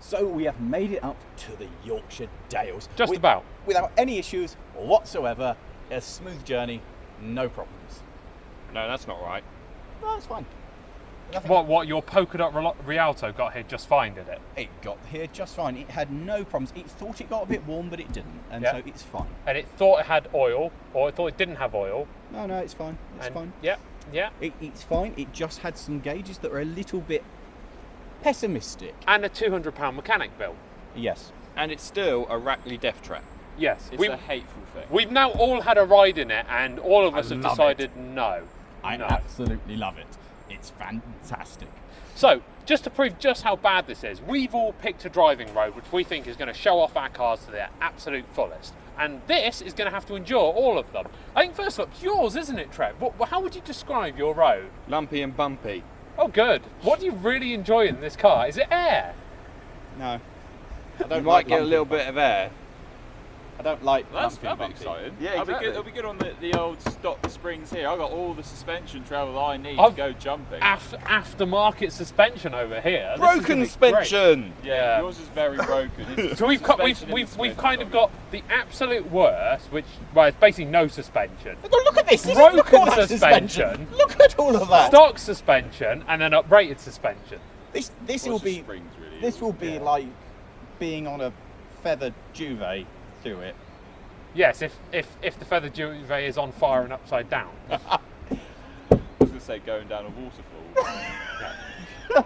So we have made it up to the Yorkshire Dales. Just about. Without any issues whatsoever. A smooth journey, no problems. No, that's not right. No, it's fine. What, your polka dot Rialto got here just fine, did it? It got here just fine. It had no problems. It thought it got a bit warm, but it didn't. And so it's fine. And it thought it had oil, or it thought it didn't have oil. No, it's fine. It's fine. Yeah. It's fine. It just had some gauges that were a little bit pessimistic. And a £200 mechanic bill. Yes. And it's still a Rackley death trap. Yes. It's a hateful thing. We've now all had a ride in it, and all of us have decided no. I absolutely love it. It's fantastic. So, just to prove just how bad this is, we've all picked a driving road which we think is going to show off our cars to their absolute fullest. And this is going to have to endure all of them. I think first up, it's yours, isn't it, Trev? How would you describe your road? Lumpy and bumpy. Oh, good. What do you really enjoy in this car? Is it air? No. You might get a little bit of air. I don't like That'll be exciting. Yeah, exactly. It'll be good on the old stock springs here. I've got all the suspension travel I need to go jumping. Aftermarket suspension over here. Broken suspension. Yeah, yours is very broken. So we've kind of got the absolute worst, which it's basically no suspension. Look at this. Broken suspension. Look at all of that. Stock suspension and then uprated suspension. This will be like being on a feather duvet through it. Yes, if the feather duvet is on fire and upside down. I was going to say going down a waterfall.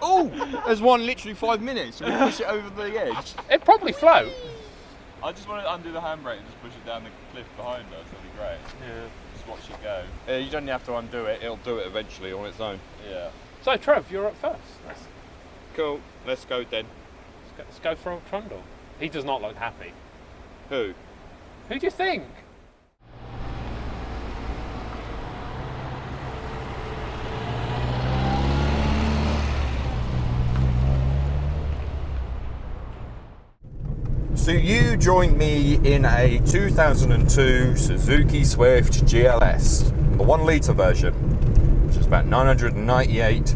Oh, there's one literally 5 minutes. We push it over the edge. It'd probably float. I just want to undo the handbrake and just push it down the cliff behind us. That'd be great. Yeah. Just watch it go. You don't have to undo it. It'll do it eventually on its own. Yeah. So Trev, you're up first. Cool. Let's go then. Let's go for Trundle. He does not look happy. Who? Who do you think? So you joined me in a 2002 Suzuki Swift GLS, the 1 litre version, which is about 998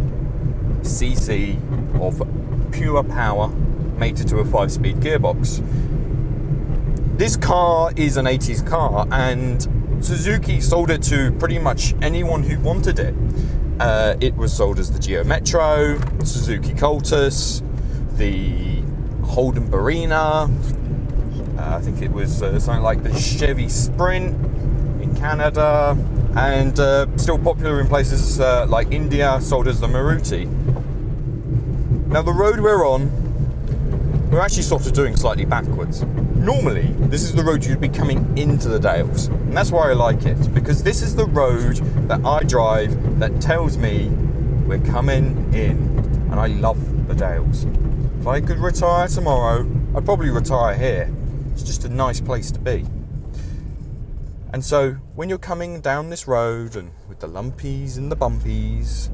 cc of pure power, mated to a 5-speed gearbox. This car is an 80s car, and Suzuki sold it to pretty much anyone who wanted it. It was sold as the Geo Metro, Suzuki Cultus, the Holden Barina, I think it was something like the Chevy Sprint in Canada, and still popular in places like India, sold as the Maruti. Now the road we're on, we're actually sort of doing slightly backwards. Normally, this is the road you'd be coming into the Dales, and that's why I like it, because this is the road that I drive that tells me we're coming in, and I love the Dales. If I could retire tomorrow, I'd probably retire here. It's just a nice place to be. And so, when you're coming down this road, and with the lumpies and the bumpies,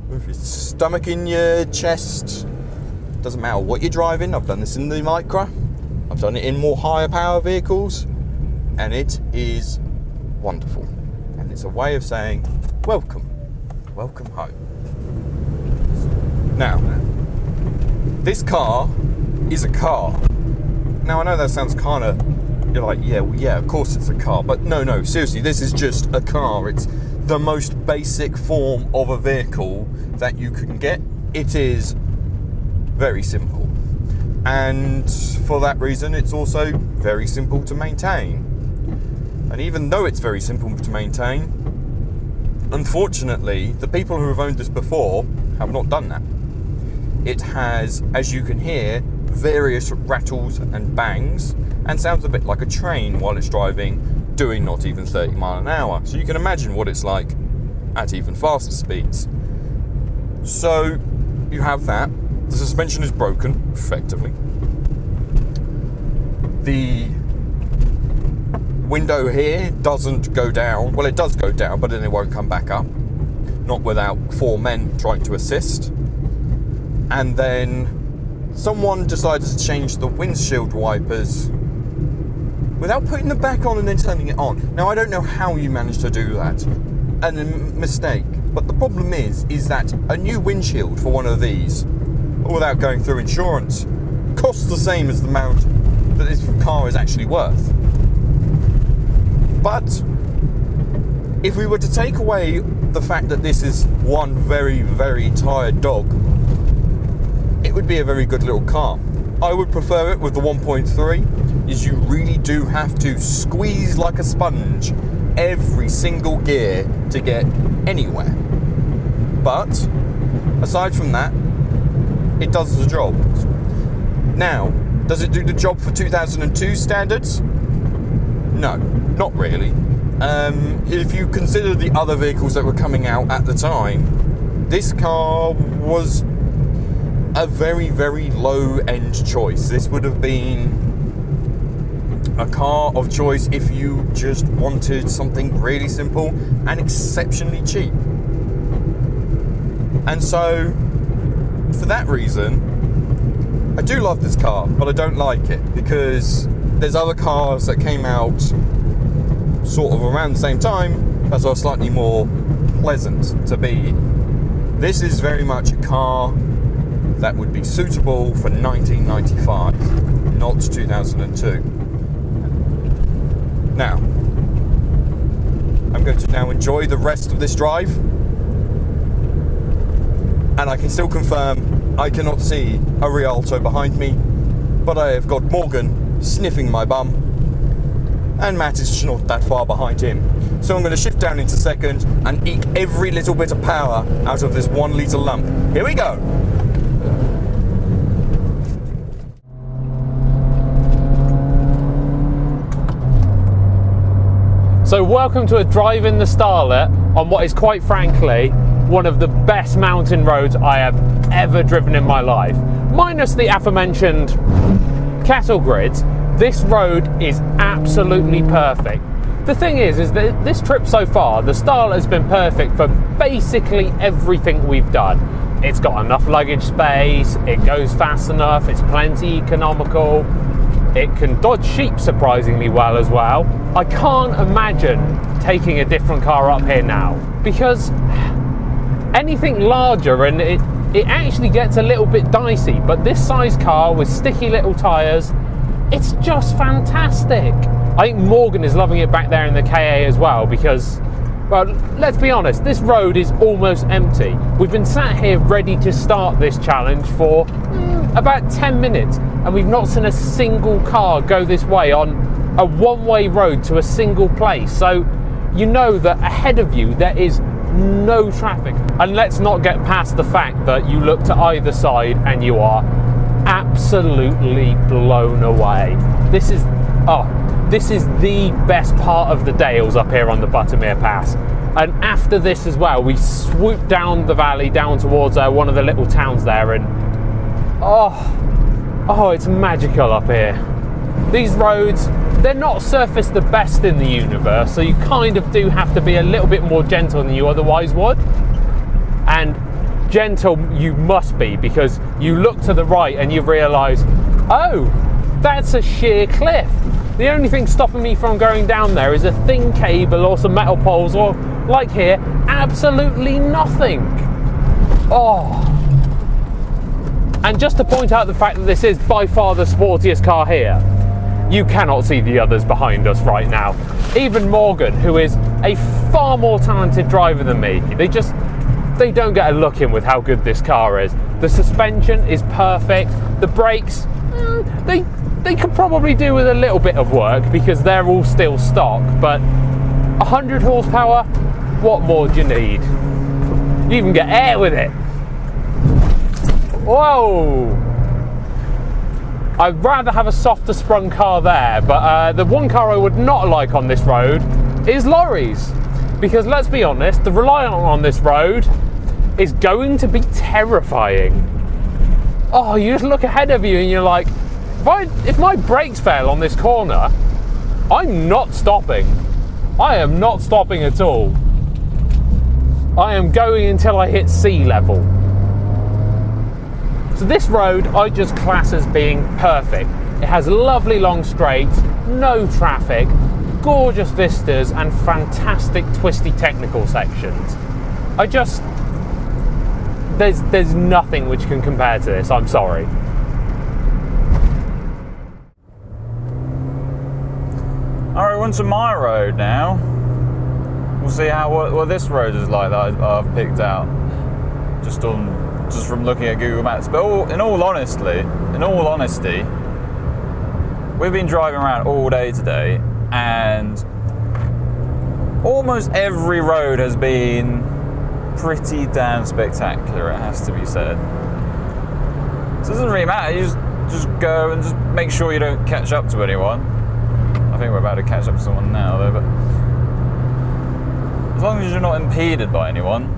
with your stomach in your chest, doesn't matter what you're driving. I've done this in the Micra, I've done it in more higher power vehicles, and it is wonderful. And it's a way of saying, welcome home. Now, this car is a car. Now I know that sounds kind of, you're like, yeah, of course it's a car, but no, seriously, this is just a car. It's the most basic form of a vehicle that you can get. It is very simple, and for that reason it's also very simple to maintain. And even though it's very simple to maintain, unfortunately the people who have owned this before have not done that. It has, as you can hear, various rattles and bangs, and sounds a bit like a train while it's driving, doing not even 30 miles an hour. So you can imagine what it's like at even faster speeds. So you have that. The suspension is broken, effectively. The window here doesn't go down. Well, it does go down, but then it won't come back up. Not without 4 men trying to assist. And then someone decided to change the windshield wipers without putting them back on and then turning it on. Now, I don't know how you managed to do that. A mistake. But the problem is that a new windshield for one of these, without going through insurance, costs the same as the amount that this car is actually worth. But if we were to take away the fact that this is one very, very tired dog, it would be a very good little car. I would prefer it with the 1.3, as you really do have to squeeze like a sponge every single gear to get anywhere. But aside from that, it does the job. Now, does it do the job for 2002 standards? No, not really. If you consider the other vehicles that were coming out at the time, this car was a very, very low-end choice. This would have been a car of choice if you just wanted something really simple and exceptionally cheap. And so, for that reason, I do love this car, but I don't like it because there's other cars that came out sort of around the same time that are slightly more pleasant to be in. This is very much a car that would be suitable for 1995, not 2002. Now, I'm going to now enjoy the rest of this drive, and I can still confirm I cannot see a Rialto behind me, but I have got Morgan sniffing my bum, and Matt is not that far behind him. So I'm going to shift down into second and eke every little bit of power out of this 1 litre lump. Here we go. So welcome to a drive in the Starlet on what is quite frankly one of the best mountain roads I have ever driven in my life. Minus the aforementioned cattle grids, this road is absolutely perfect. The thing is that this trip so far, the Starlet has been perfect for basically everything we've done. It's got enough luggage space, it goes fast enough, it's plenty economical, it can dodge sheep surprisingly well as well. I can't imagine taking a different car up here now, because anything larger and it actually gets a little bit dicey, but this size car with sticky little tyres, it's just fantastic. I think Morgan is loving it back there in the KA as well because, well, let's be honest, this road is almost empty. We've been sat here ready to start this challenge for about 10 minutes and we've not seen a single car go this way on a one-way road to a single place. So you know that ahead of you there is no traffic. And let's not get past the fact that you look to either side and you are absolutely blown away. This is the best part of the Dales up here on the Buttermere Pass. And after this as well, we swoop down the valley down towards one of the little towns there, and oh, it's magical up here. These roads, they're not surfaced the best in the universe, so you kind of do have to be a little bit more gentle than you otherwise would. And gentle you must be, because you look to the right and you realise, oh, that's a sheer cliff. The only thing stopping me from going down there is a thin cable or some metal poles, or like here, absolutely nothing. Oh. And just to point out the fact that this is by far the sportiest car here, you cannot see the others behind us right now. Even Morgan, who is a far more talented driver than me, they don't get a look in with how good this car is. The suspension is perfect. The brakes, they could probably do with a little bit of work because they're all still stock, but 100 horsepower, what more do you need? You even get air with it. Whoa! I'd rather have a softer sprung car there, but the one car I would not like on this road is Lawrie's. Because let's be honest, the reliant on this road is going to be terrifying. Oh, you just look ahead of you and you're like, if my brakes fail on this corner, I'm not stopping. I am not stopping at all. I am going until I hit sea level. So this road I just class as being perfect. It has lovely long straights, no traffic, gorgeous vistas and fantastic twisty technical sections. There's nothing which can compare to this, I'm sorry. on to my road now. We'll see what this road is like that I've picked out just from looking at Google Maps. But in all honesty, we've been driving around all day today, and almost every road has been pretty damn spectacular, it has to be said. So it doesn't really matter, you just go and just make sure you don't catch up to anyone. I think we're about to catch up to someone now though, but as long as you're not impeded by anyone,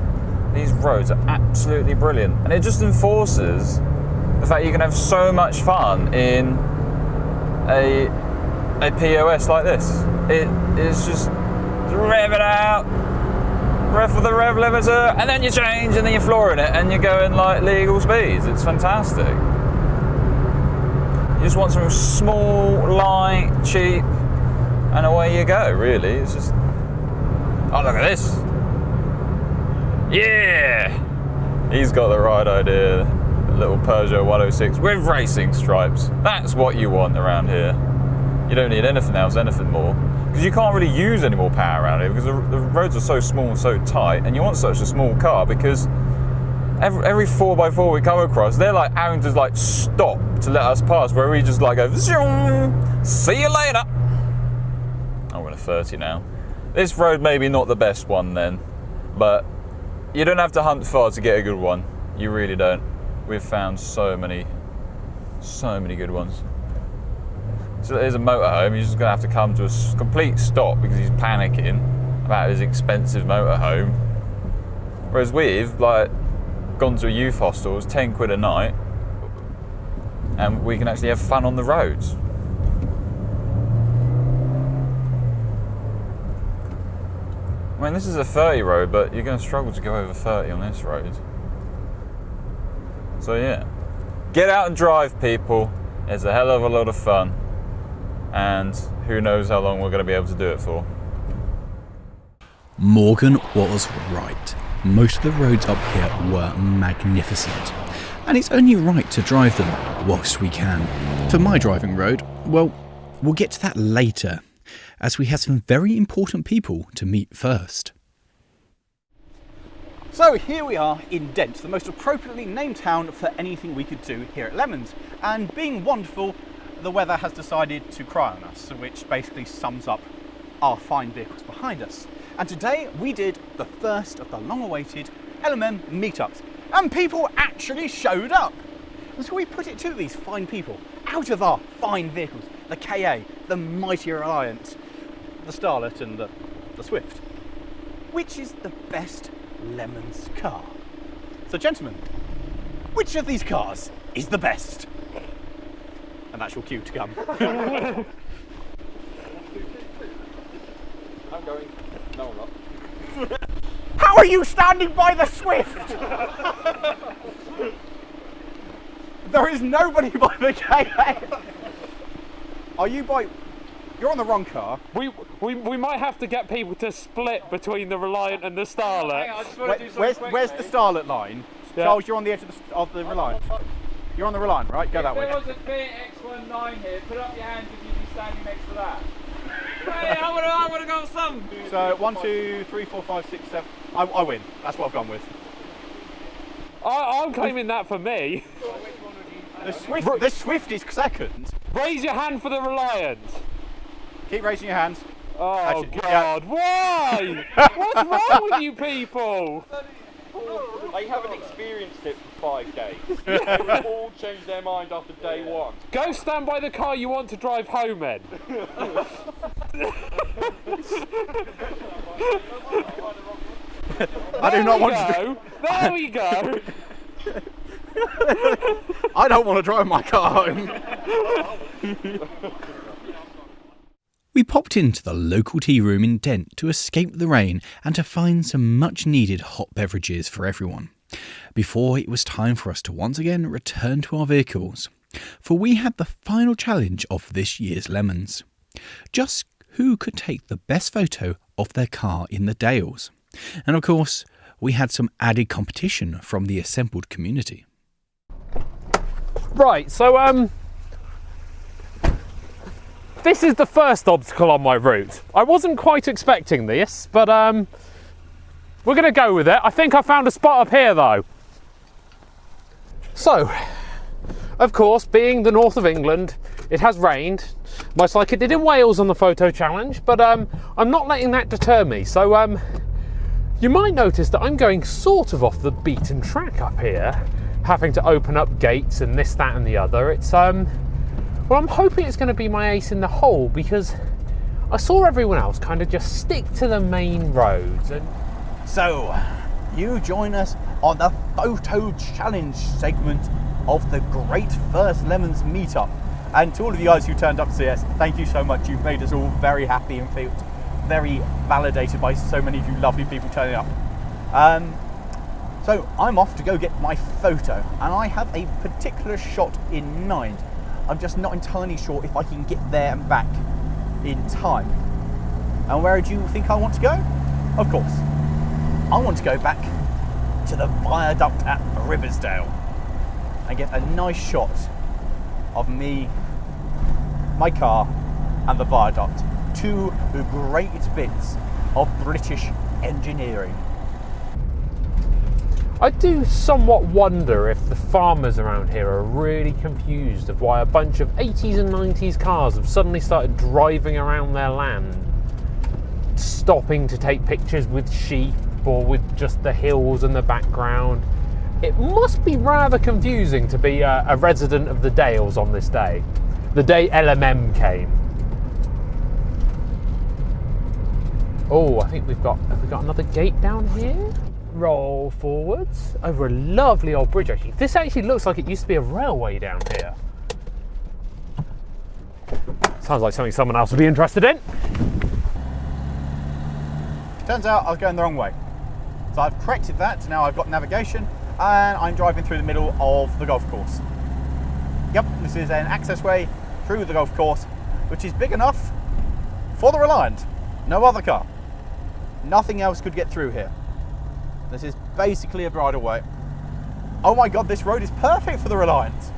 these roads are absolutely brilliant. And it just enforces the fact you can have so much fun in a POS like this. It's just rev it out, rev for the rev limiter, and then you change, and then you're flooring it, and you're going like legal speeds. It's fantastic. You just want something small, light, cheap, and away you go, really. It's just, oh, look at this. Yeah! He's got the right idea. A little Peugeot 106 with racing stripes. That's what you want around here. You don't need anything else, anything more. Because you can't really use any more power around here because the roads are so small and so tight, and you want such a small car because every 4x4 we come across, they're like having to like stop to let us pass, where we just like go, see you later. I'm going to 30 now. This road maybe not the best one then, but you don't have to hunt far to get a good one. You really don't. We've found so many good ones. So there's a motorhome, you're just going to have to come to a complete stop because he's panicking about his expensive motorhome. Whereas we've like gone to a youth hostel, it's 10 quid a night, and we can actually have fun on the roads. I mean, this is a 30 road, but you're going to struggle to go over 30 on this road. So yeah, get out and drive, people. It's a hell of a lot of fun. And who knows how long we're going to be able to do it for. Morgan was right. Most of the roads up here were magnificent, and it's only right to drive them whilst we can. For my driving road, well, we'll get to that later, as we have some very important people to meet first. So here we are in Dent, the most appropriately named town for anything we could do here at Lemmons. And being wonderful, the weather has decided to cry on us, which basically sums up our fine vehicles behind us. And today we did the first of the long-awaited LMM meetups, and people actually showed up. And so we put it to these fine people, out of our fine vehicles, the KA, the mighty Reliant, the Starlet and the Swift, which is the best Lemmons car? So gentlemen, which of these cars is the best? And that's your cue to come. I'm going. No, I'm not. How are you standing by the Swift? There is nobody by the KA. Are you by... You're on the wrong car. We might have to get people to split between the Reliant and the Starlet. Where's the Starlet line? Yeah. Charles, you're on the edge of the Reliant. You're on the Reliant, right? Go that way. If there was a Fiat X19 here, put up your hands if you'd be standing next to that. Hey, I would have got some. So 1, 2, 3, 4, 5, 6, 7. I win. That's what I've gone with. I'm claiming that for me. The Swift is second. Raise your hand for the Reliant. Keep raising your hands. Oh, actually, God, yeah. Why? What's wrong with you people? They haven't experienced it for 5 days. They've all changed their mind after day 1. Go stand by the car you want to drive home in. I do not want to. There we go. I don't want to drive my car home. We popped into the local tea room in Dent to escape the rain and to find some much needed hot beverages for everyone, before it was time for us to once again return to our vehicles, for we had the final challenge of this year's Lemmons. Just who could take the best photo of their car in the Dales. And of course, we had some added competition from the assembled community. Right, so This is the first obstacle on my route. I wasn't quite expecting this, but we're going to go with it. I think I found a spot up here though. So, of course, being the north of England, it has rained, much like it did in Wales on the photo challenge, but I'm not letting that deter me. So you might notice that I'm going sort of off the beaten track up here, having to open up gates and this, that and the other. It's well, I'm hoping it's going to be my ace in the hole, because I saw everyone else kind of just stick to the main roads. And So, you join us on the photo challenge segment of the Great First Lemmons meetup. And to all of you guys who turned up to see us, thank you so much. You've made us all very happy and feel very validated by so many of you lovely people turning up. So I'm off to go get my photo, and I have a particular shot in mind. I'm just not entirely sure if I can get there and back in time. And where do you think I want to go? Of course, I want to go back to the viaduct at Riversdale and get a nice shot of me, my car and the viaduct. Two great bits of British engineering. I do somewhat wonder if the farmers around here are really confused of why a bunch of 80s and 90s cars have suddenly started driving around their land, stopping to take pictures with sheep or with just the hills in the background. It must be rather confusing to be a resident of the Dales on this day, the day LMM came. Oh, I think have we got another gate down here? Roll forwards over a lovely old bridge. Actually, this actually looks like it used to be a railway down here. Sounds like something someone else would be interested in. Turns out I was going the wrong way. So I've corrected that, now I've got navigation, and I'm driving through the middle of the golf course. Yep, this is an access way through the golf course, which is big enough for the Reliant. No other car. Nothing else could get through here. This is basically a bridleway. Oh my god, this road is perfect for the Reliant.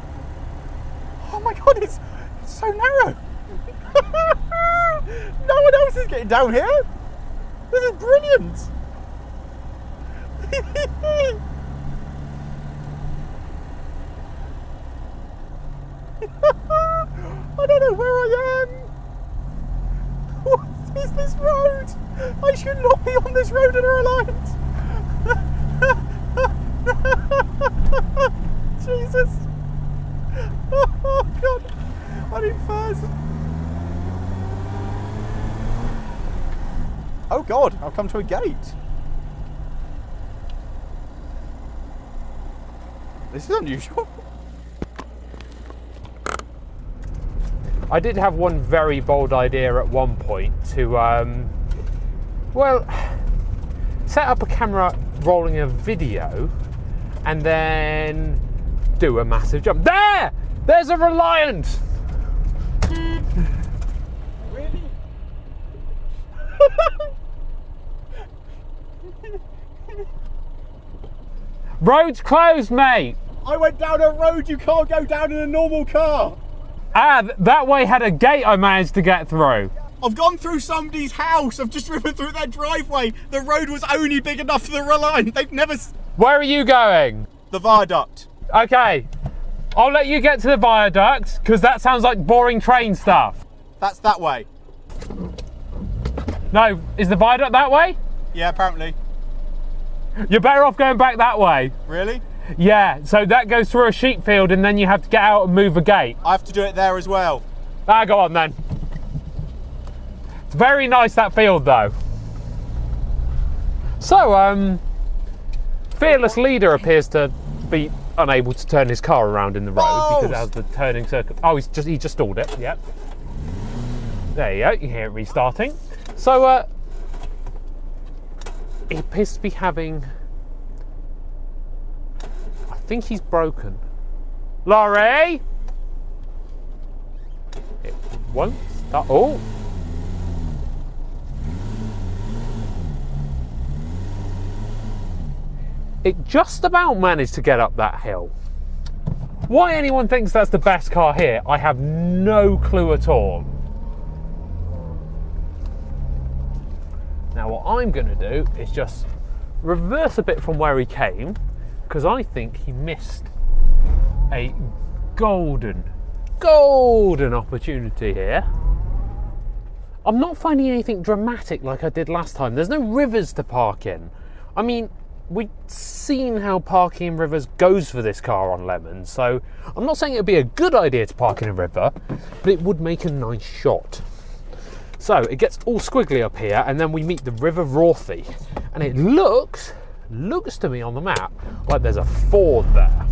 Oh my god, it's so narrow. No one else is getting down here. This is brilliant. I don't know where I am. What is this road? I should not be on this road in a Reliant. Jesus. Oh god. I'm in first. Oh god, I've come to a gate. This is unusual. I did have one very bold idea at one point to, well, set up a camera rolling a video and then do a massive jump. There! There's a Reliant! Really? Road's closed, mate! I went down a road you can't go down in a normal car. That way had a gate I managed to get through. I've gone through somebody's house. I've just driven through their driveway. The road was only big enough for the Reliant. They've never... Where are you going? The viaduct. Okay, I'll let you get to the viaduct, because that sounds like boring train stuff. That's that way. No, is the viaduct that way? Yeah, apparently. You're better off going back that way. Really? Yeah, so that goes through a sheep field and then you have to get out and move a gate. I have to do it there as well. Ah, go on then. It's very nice, that field though. So, Fearless Leader appears to be unable to turn his car around in the road because it has the turning circuit. Oh, he just stalled it, yep. There you go, you hear it restarting. So, he appears to be having... I think he's broken. Lawrie! It won't start. Oh! It just about managed to get up that hill. Why anyone thinks that's the best car here, I have no clue at all. Now what I'm going to do is just reverse a bit from where he came, because I think he missed a golden opportunity here. I'm not finding anything dramatic like I did last time. There's no rivers to park in. I mean, we've seen how parking in rivers goes for this car on Lmmons, so I'm not saying it would be a good idea to park in a river, but it would make a nice shot. So it gets all squiggly up here, and then we meet the River Rothy, and it looks to me on the map like there's a ford there.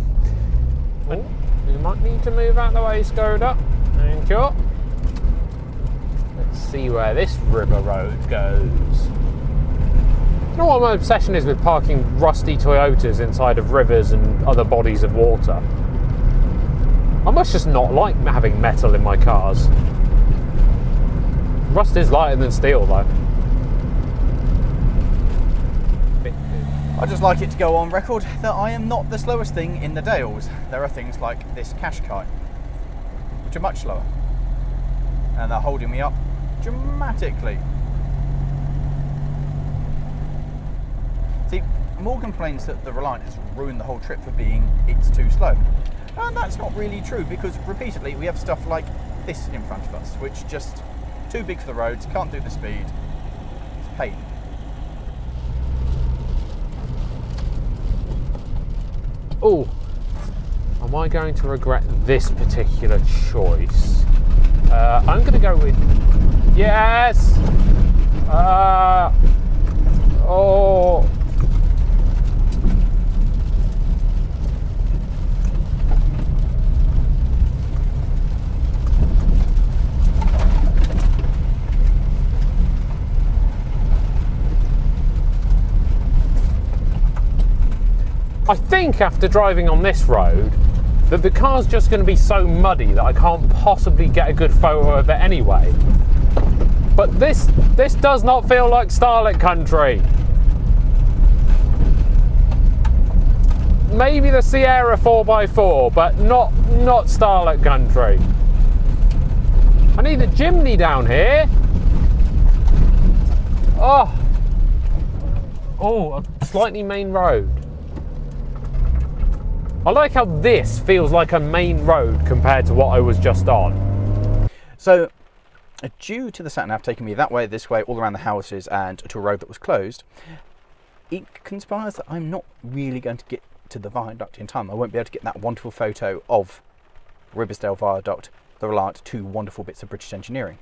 And you might need to move out the way, Skoda. Thank you. Let's see where this river road goes. You know what my obsession is with parking rusty Toyotas inside of rivers and other bodies of water? I must just not like having metal in my cars. Rust is lighter than steel though. I'd just like it to go on record that I am not the slowest thing in the Dales. There are things like this Qashqai, which are much slower, and they're holding me up dramatically. See, Morgan complains that the Reliant has ruined the whole trip for being it's too slow. And that's not really true, because repeatedly we have stuff like this in front of us, which just too big for the roads, can't do the speed. It's a pain. Oh, am I going to regret this particular choice? I'm going to go with yes. Oh. I think after driving on this road that the car's just going to be so muddy that I can't possibly get a good photo of it anyway. But this does not feel like Starlet country. Maybe the Sierra 4x4, but not Starlet country. I need a chimney down here. Oh, a slightly main road. I like how this feels like a main road compared to what I was just on. So, due to the sat-nav taking me that way, this way, all around the houses and to a road that was closed, it conspires that I'm not really going to get to the viaduct in time. I won't be able to get that wonderful photo of Riversdale Viaduct, the Reliant, two wonderful bits of British engineering.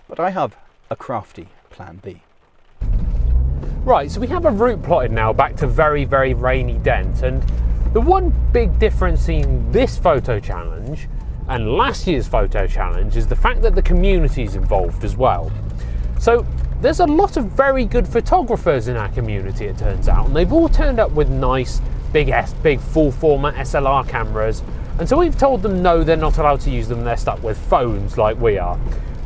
But I have a crafty plan B. Right, so we have a route plotted now back to very, very rainy Dent, and the one big difference in this photo challenge and last year's photo challenge is the fact that the community is involved as well. So there's a lot of very good photographers in our community, it turns out, and they've all turned up with nice big full format SLR cameras, and so we've told them no, they're not allowed to use them, they're stuck with phones like we are,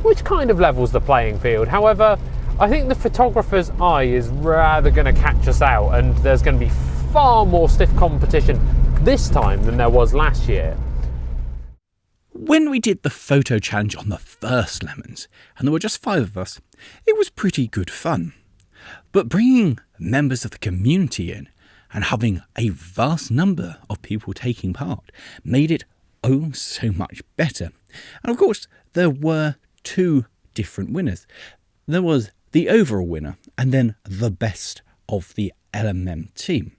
which kind of levels the playing field. However, I think the photographer's eye is rather going to catch us out, and there's going to be far more stiff competition this time than there was last year. When we did the photo challenge on the first Lmmons, and there were just 5 of us, it was pretty good fun. But bringing members of the community in and having a vast number of people taking part made it oh so much better. And of course, there were 2 different winners. There was the overall winner and then the best of the LMM team.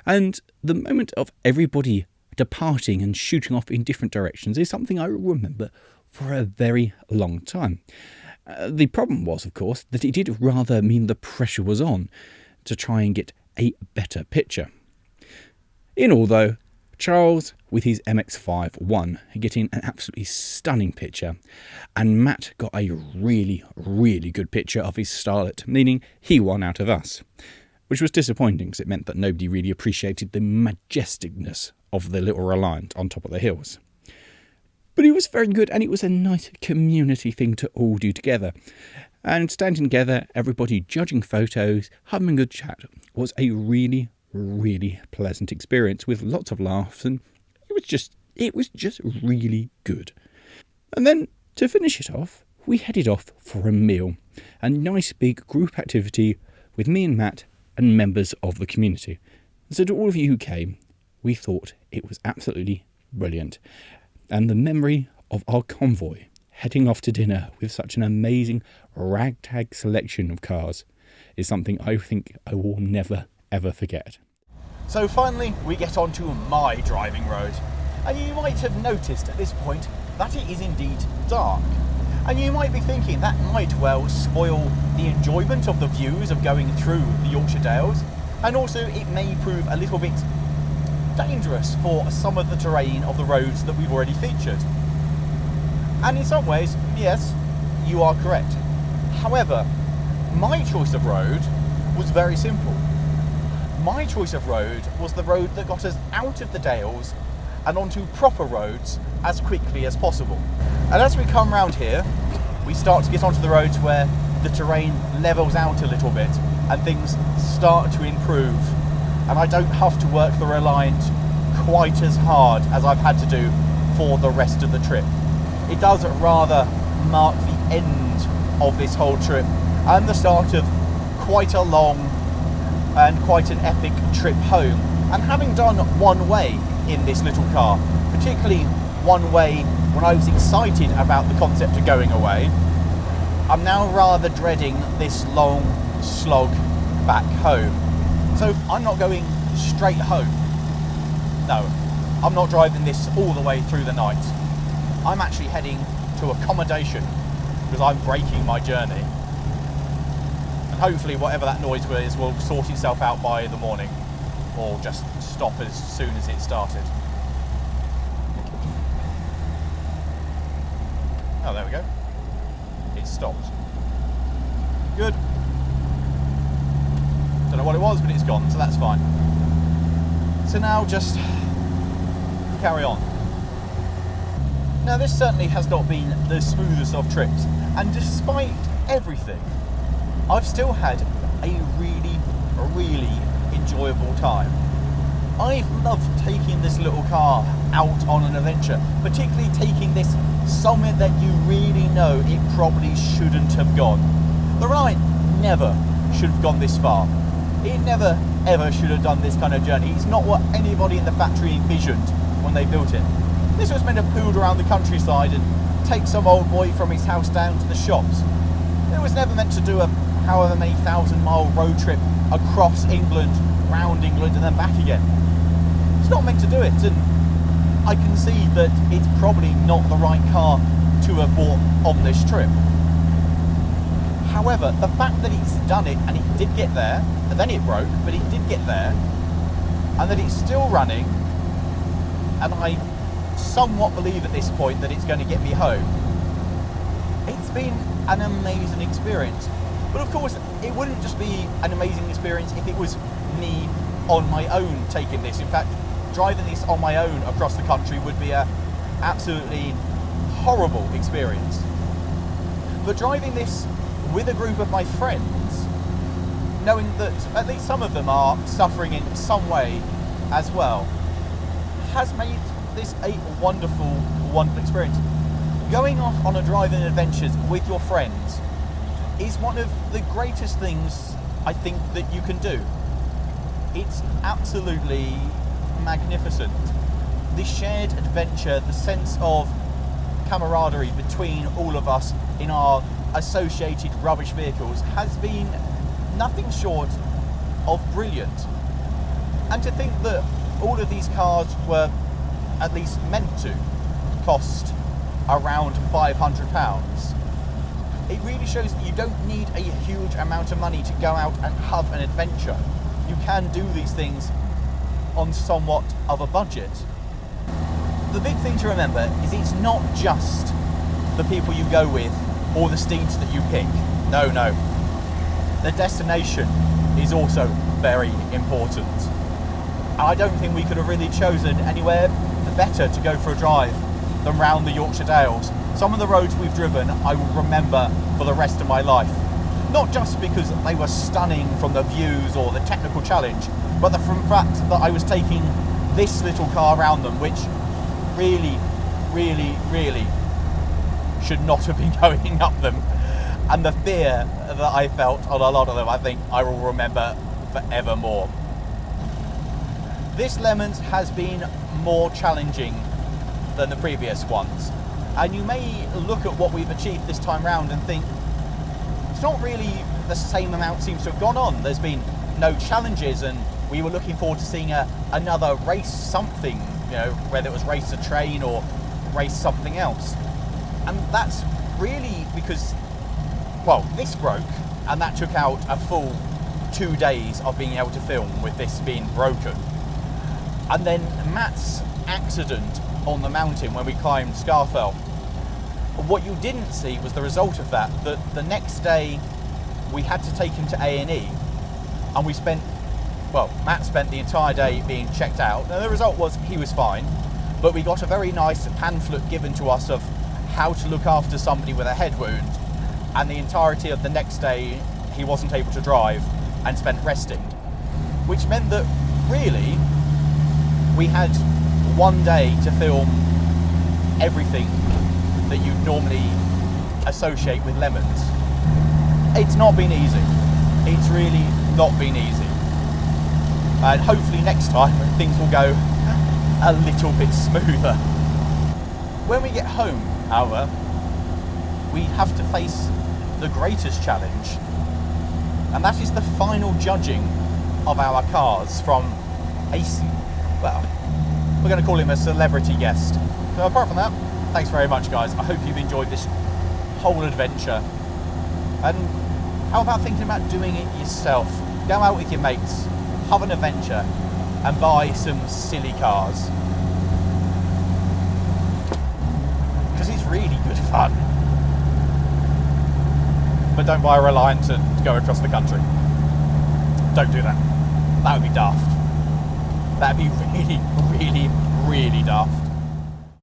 And the moment of everybody departing and shooting off in different directions is something I remember for a very long time. The problem was, of course, that it did rather mean the pressure was on to try and get a better picture. In all, though, Charles, with his MX-5, won, getting an absolutely stunning picture, and Matt got a really, really good picture of his Starlet, meaning he won out of us. Which was disappointing because it meant that nobody really appreciated the majesticness of the little Reliant on top of the hills. But it was very good, and it was a nice community thing to all do together. And standing together, everybody judging photos, having a good chat, was a really, really pleasant experience with lots of laughs, and it was just really good. And then, to finish it off, we headed off for a meal, a nice big group activity with me and Matt and members of the community. So to all of you who came, we thought it was absolutely brilliant. And the memory of our convoy heading off to dinner with such an amazing ragtag selection of cars is something I think I will never ever forget. So finally we get onto my driving road, and you might have noticed at this point that it is indeed dark. And you might be thinking that might well spoil the enjoyment of the views of going through the Yorkshire Dales, and also it may prove a little bit dangerous for some of the terrain of the roads that we've already featured. And in some ways, yes, you are correct. However, my choice of road was very simple. My choice of road was the road that got us out of the Dales and onto proper roads as quickly as possible. And as we come round here, we start to get onto the roads where the terrain levels out a little bit and things start to improve. And I don't have to work the Reliant quite as hard as I've had to do for the rest of the trip. It does rather mark the end of this whole trip and the start of quite a long and quite an epic trip home. And having done one way in this little car, particularly one way when I was excited about the concept of going away, I'm now rather dreading this long slog back home. So I'm not going straight home. No, I'm not driving this all the way through the night. I'm actually heading to accommodation because I'm breaking my journey. And hopefully whatever that noise was will sort itself out by the morning, or just stop as soon as it started. Oh, there we go. It stopped. Good. Don't know what it was, but it's gone, so that's fine. So now just carry on. Now this certainly has not been the smoothest of trips, and despite everything, I've still had a really, really enjoyable time. I've loved taking this little car out on an adventure, particularly taking this somewhere that you really know it probably shouldn't have gone. The Reliant never should have gone this far. It never ever should have done this kind of journey. It's not what anybody in the factory envisioned when they built it. This was meant to pood around the countryside and take some old boy from his house down to the shops. It was never meant to do a however many 1,000-mile road trip across England, round England and then back again. It's not meant to do it, and I can see that it's probably not the right car to have bought on this trip. However, the fact that it's done it and it did get there, and then it broke, but it did get there, and that it's still running, and I somewhat believe at this point that it's going to get me home. It's been an amazing experience. But of course, it wouldn't just be an amazing experience if it was me on my own taking this. In fact, driving this on my own across the country would be an absolutely horrible experience. But driving this with a group of my friends, knowing that at least some of them are suffering in some way as well, has made this a wonderful, wonderful experience. Going off on a driving adventures with your friends is one of the greatest things I think that you can do. It's absolutely magnificent. The shared adventure, the sense of camaraderie between all of us in our associated rubbish vehicles has been nothing short of brilliant. And to think that all of these cars were at least meant to cost around £500, it really shows that you don't need a huge amount of money to go out and have an adventure. You can do these things on somewhat of a budget. The big thing to remember is it's not just the people you go with or the steeds that you pick. No. The destination is also very important. I don't think we could have really chosen anywhere better to go for a drive than round the Yorkshire Dales. Some of the roads we've driven I will remember for the rest of my life. Not just because they were stunning from the views or the technical challenge, but the fact that I was taking this little car around them, which really should not have been going up them. And the fear that I felt on a lot of them, I think I will remember forevermore. This Lemmons has been more challenging than the previous ones. And you may look at what we've achieved this time round and think, it's not really the same amount seems to have gone on. There's been no challenges, and we were looking forward to seeing another race something, you know, whether it was race a train or race something else. And that's really because, well, this broke, and that took out a full 2 days of being able to film with this being broken. And then Matt's accident on the mountain when we climbed Scarfell. What you didn't see was the result of that, that the next day we had to take him to A&E, and we spent, well, Matt spent the entire day being checked out. Now the result was he was fine, but we got a very nice pamphlet given to us of how to look after somebody with a head wound, and the entirety of the next day he wasn't able to drive and spent resting, which meant that really we had 1 day to film everything that you'd normally associate with Lemmons. It's not been easy. It's really not been easy. And hopefully next time things will go a little bit smoother. When we get home, however, we have to face the greatest challenge, and that is the final judging of our cars from a, well, we're going to call him a celebrity guest. So apart from that, thanks very much guys. I hope you've enjoyed this whole adventure. And how about thinking about doing it yourself? Go out with your mates, have an adventure, and buy some silly cars. Because it's really good fun. But don't buy a Reliant to go across the country. Don't do that. That would be daft. That'd be really, really, really daft.